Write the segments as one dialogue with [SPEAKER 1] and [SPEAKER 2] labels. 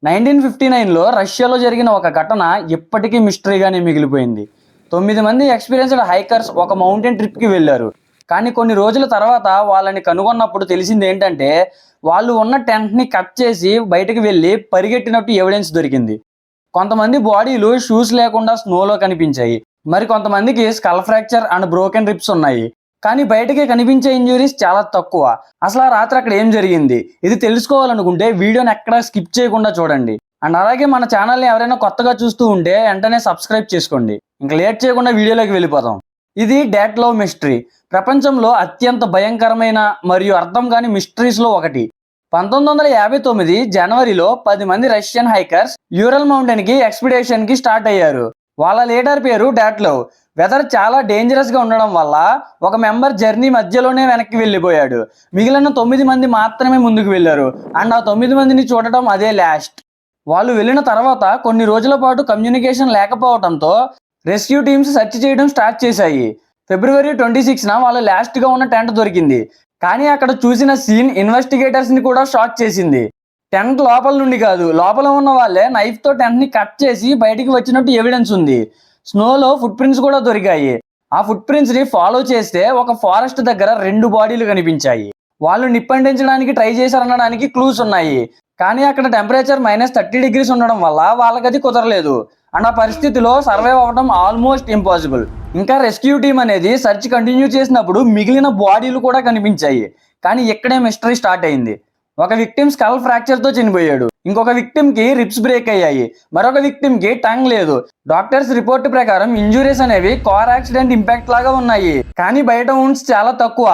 [SPEAKER 1] 1959లో రష్యాలో జరిగిన ఒక ఘటన ఇప్పటికీ మిస్టరీగానే మిగిలిపోయింది. 9 మంది ఎక్స్పీరియన్స్డ్ హైకర్స్ ఒక మౌంటైన్ ట్రిప్కి వెళ్ళారు. కానీ కొన్ని రోజుల తర్వాత వాళ్ళని కనుగొన్నప్పుడు తెలిసింది ఏంటంటే వాళ్ళు ఉన్న టెంట్ని కట్ చేసి బయటకు వెళ్ళి పరిగెట్టినట్టు ఎవిడెన్స్ దొరికింది. కొంతమంది బాడీలు షూస్ లేకుండా స్నోలో కనిపించాయి. మరి కొంతమందికి skull fracture and broken ribs ఉన్నాయి. కానీ బయటకి కనిపించే ఇంజురీస్ చాలా తక్కువ. అసలు ఆ రాత్రి అక్కడ ఏం జరిగింది, ఇది తెలుసుకోవాలనుకుంటే వీడియోని ఎక్కడా స్కిప్ చేయకుండా చూడండి. అండ్ అలాగే మన ఛానల్ని ఎవరైనా కొత్తగా చూస్తూ ఉంటే వెంటనే సబ్స్క్రైబ్ చేసుకోండి. ఇంకా లేట్ చేయకుండా వీడియోలోకి వెళ్ళిపోదాం. ఇది డాట్లవ్ మిస్టరీ. ప్రపంచంలో అత్యంత భయంకరమైన మరియు అర్థం కాని మిస్టరీస్లో ఒకటి. 1959 జనవరిలో 10 మంది రష్యన్ హైకర్స్ యూరల్ మౌంటైన్కి ఎక్స్పిడిషన్కి స్టార్ట్ అయ్యారు. వాళ్ళ లీడర్ పేరు డాట్లవ్. వెదర్ చాలా డేంజరస్గా ఉండడం వల్ల ఒక మెంబర్ జర్నీ మధ్యలోనే వెనక్కి వెళ్ళిపోయాడు. మిగిలిన 9 మంది మాత్రమే ముందుకు వెళ్ళారు. అండ్ ఆ 9 మందిని చూడటం అదే లాస్ట్. వాళ్ళు వెళ్ళిన తర్వాత కొన్ని రోజుల పాటు కమ్యూనికేషన్ లేకపోవడంతో రెస్క్యూ టీమ్స్ సెర్చ్ చేయడం స్టార్ట్ చేశాయి. ఫిబ్రవరి 26న వాళ్ళు లాస్ట్గా ఉన్న టెంట్ దొరికింది. కానీ అక్కడ చూసిన సీన్ ఇన్వెస్టిగేటర్స్ని కూడా షాక్ చేసింది. టెంట్ లోపల నుండి కాదు, లోపల ఉన్న వాళ్ళే నైఫ్తో టెంట్ని కట్ చేసి బయటికి వచ్చినట్టు ఎవిడెన్స్ ఉంది. స్నోలో ఫుట్ ప్రింట్స్ కూడా దొరికాయి. ఆ ఫుట్ ప్రింట్స్ని ఫాలో చేస్తే ఒక ఫారెస్ట్ దగ్గర 2 బాడీలు కనిపించాయి. వాళ్ళు నిప్పంటించడానికి ట్రై చేశారనడానికి క్లూస్ ఉన్నాయి. కానీ అక్కడ టెంపరేచర్ -30 degrees ఉండడం వల్ల వాళ్ళకి అది కుదరలేదు. అండ్ ఆ పరిస్థితిలో సర్వైవ్ అవ్వడం ఆల్మోస్ట్ ఇంపాసిబుల్. ఇంకా రెస్క్యూ టీమ్ అనేది సెర్చ్ కంటిన్యూ చేసినప్పుడు మిగిలిన బాడీలు కూడా కనిపించాయి. కానీ ఇక్కడే మిస్టరీ స్టార్ట్ అయింది. ఒక విక్టిమ్ స్కల్ ఫ్రాక్చర్తో చనిపోయాడు. ఇంకొక విక్టిమ్కి రిప్స్ బ్రేక్ అయ్యాయి. మరొక విక్టిమ్కి టంగ్ లేదు. డాక్టర్స్ రిపోర్ట్ ప్రకారం ఇంజురీస్ అనేవి కార్ యాక్సిడెంట్ ఇంపాక్ట్ లాగా ఉన్నాయి. కానీ బయట వుండ్స్ చాలా తక్కువ.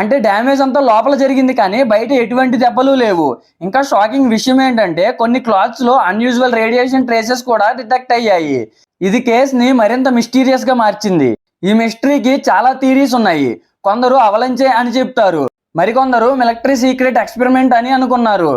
[SPEAKER 1] అంటే డ్యామేజ్ అంతా లోపల జరిగింది కానీ బయట ఎటువంటి దెబ్బలు లేవు. ఇంకా షాకింగ్ విషయం ఏంటంటే కొన్ని క్లాత్స్లో అన్యూజువల్ రేడియేషన్ ట్రేసెస్ కూడా డిటెక్ట్ అయ్యాయి. ఇది కేసుని మరింత మిస్టీరియస్గా మార్చింది. ఈ మిస్టరీకి చాలా థియరీస్ ఉన్నాయి. కొందరు అవలంచే అని చెప్తారు, మరికొందరు మిలిటరీ సీక్రెట్ ఎక్స్పెరిమెంట్ అని అనుకున్నారు.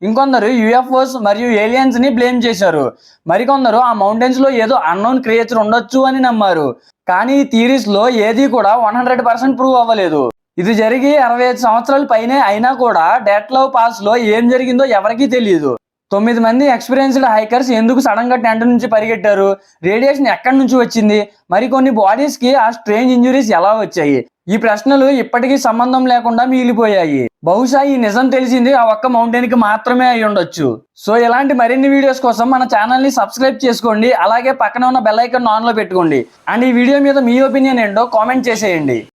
[SPEAKER 1] ఇంకొందరు యుఎఫ్ఓస్ మరియు ఏలియన్స్ ని బ్లేమ్ చేశారు. మరికొందరు ఆ మౌంటైన్స్ లో ఏదో అన్నోన్ క్రియేచర్ ఉండొచ్చు అని నమ్మారు. కానీ ఈ థియరీస్ లో ఏది కూడా 100% ప్రూవ్ అవ్వలేదు. ఇది జరిగి 65 సంవత్సరాల పైనే అయినా కూడా డాట్లవ్ పాస్ లో ఏం జరిగిందో ఎవరికీ తెలియదు. 9 మంది ఎక్స్పీరియన్స్డ్ హైకర్స్ ఎందుకు సడన్ గా టెంట్ నుంచి పరిగెట్టారు, రేడియేషన్ ఎక్కడి నుంచి వచ్చింది, మరికొన్ని బాడీస్ కి ఆ స్ట్రేంజ్ ఇంజురీస్ ఎలా వచ్చాయి, ఈ ప్రశ్నలు ఇప్పటికీ సంబంధం లేకుండా మిగిలిపోయాయి. బహుశా ఈ నిజం తెలిసింది ఆ ఒక్క మౌంటైన్ కి మాత్రమే అయి ఉండొచ్చు. సో ఇలాంటి మరిన్ని వీడియోస్ కోసం మన ఛానల్ ని సబ్స్క్రైబ్ చేసుకోండి. అలాగే పక్కన ఉన్న బెల్ ఐకాన్ ఆన్ లో పెట్టుకోండి. అండ్ ఈ వీడియో మీద మీ ఒపీనియన్ ఏంటో కామెంట్ చేసేయండి.